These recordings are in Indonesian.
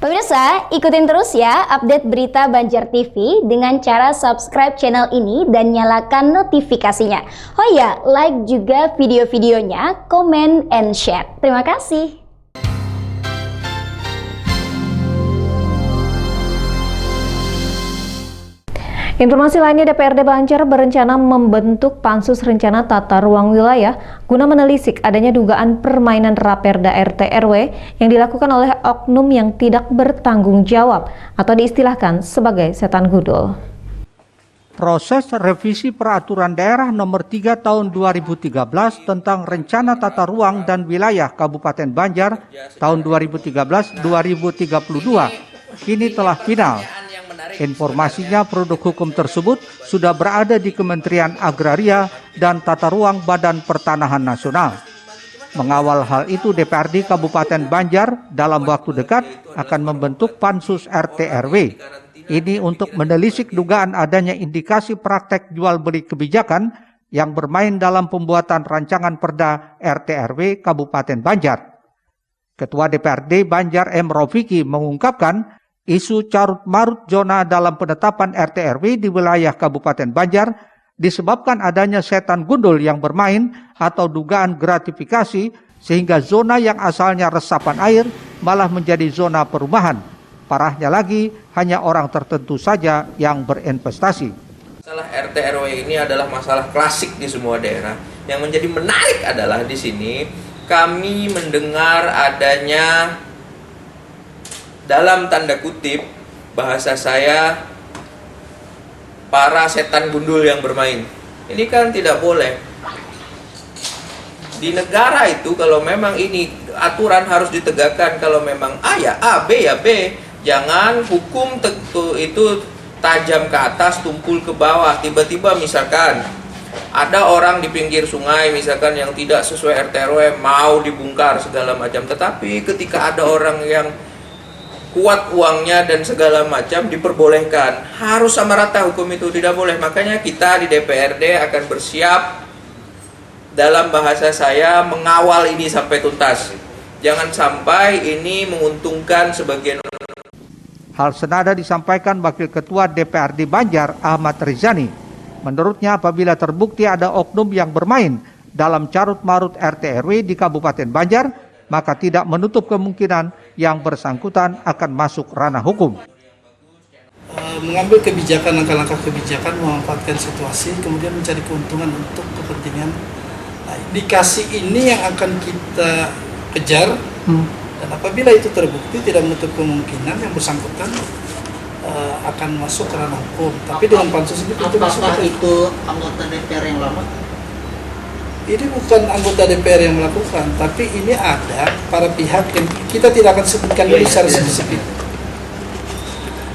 Pemirsa, ikutin terus ya update berita Banjar TV dengan cara subscribe channel ini dan nyalakan notifikasinya. Oh ya, like juga video-videonya, comment and share. Terima kasih. Informasi lainnya, DPRD Banjar berencana membentuk Pansus Rencana Tata Ruang Wilayah guna menelisik adanya dugaan permainan Raperda RT RW yang dilakukan oleh oknum yang tidak bertanggung jawab atau diistilahkan sebagai setan gundul. Proses revisi Peraturan Daerah Nomor 3 Tahun 2013 tentang Rencana Tata Ruang dan Wilayah Kabupaten Banjar tahun 2013-2032 kini telah final. Informasinya, produk hukum tersebut sudah berada di Kementerian Agraria dan Tata Ruang Badan Pertanahan Nasional. Mengawal hal itu, DPRD Kabupaten Banjar dalam waktu dekat akan membentuk Pansus RT RW. Ini untuk menelisik dugaan adanya indikasi praktek jual beli kebijakan yang bermain dalam pembuatan rancangan Perda RT RW Kabupaten Banjar. Ketua DPRD Banjar M. Rofiki mengungkapkan isu carut-marut zona dalam penetapan RT RW di wilayah Kabupaten Banjar disebabkan adanya setan gundul yang bermain atau dugaan gratifikasi sehingga zona yang asalnya resapan air malah menjadi zona perumahan. Parahnya lagi, hanya orang tertentu saja yang berinvestasi. Masalah RT RW ini adalah masalah klasik di semua daerah. Yang menjadi menarik adalah di sini kami mendengar adanya, dalam tanda kutip bahasa saya, para setan gundul yang bermain. Ini kan tidak boleh. Di negara itu kalau memang ini aturan harus ditegakkan, kalau memang A ya A, B ya B. Jangan hukum itu tajam ke atas, tumpul ke bawah. Tiba-tiba misalkan ada orang di pinggir sungai misalkan yang tidak sesuai RT RW mau dibongkar segala macam. Tetapi ketika ada orang yang kuat uangnya dan segala macam diperbolehkan, harus sama rata hukum itu, tidak boleh. Makanya kita di DPRD akan bersiap, dalam bahasa saya, mengawal ini sampai tuntas. Jangan sampai ini menguntungkan sebagian. Hal senada disampaikan Wakil Ketua DPRD Banjar Ahmad Rizani. Menurutnya, apabila terbukti ada oknum yang bermain dalam carut-marut RT RW di Kabupaten Banjar, maka tidak menutup kemungkinan yang bersangkutan akan masuk ranah hukum. Mengambil kebijakan, langkah-langkah kebijakan, memanfaatkan situasi, kemudian mencari keuntungan untuk kepentingan. Nah, indikasi ini yang akan kita kejar, dan apabila itu terbukti tidak menutup kemungkinan yang bersangkutan akan masuk ke ranah hukum. Tapi dengan pansus ini tentu masuk. Apakah itu anggota DPR yang lama? Ini bukan anggota DPR yang melakukan, tapi ini ada para pihak yang kita tidak akan sebutkan dulu secara spesifik.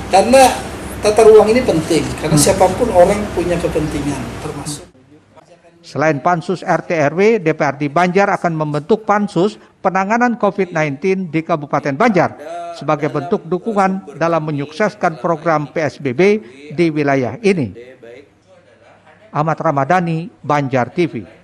Karena tata ruang ini penting, karena siapapun orang punya kepentingan, termasuk. Selain Pansus RT RW, DPRD Banjar akan membentuk Pansus Penanganan COVID-19 di Kabupaten Banjar sebagai bentuk dukungan dalam menyukseskan program PSBB di wilayah ini. Ahmad Ramadhani, Banjar TV.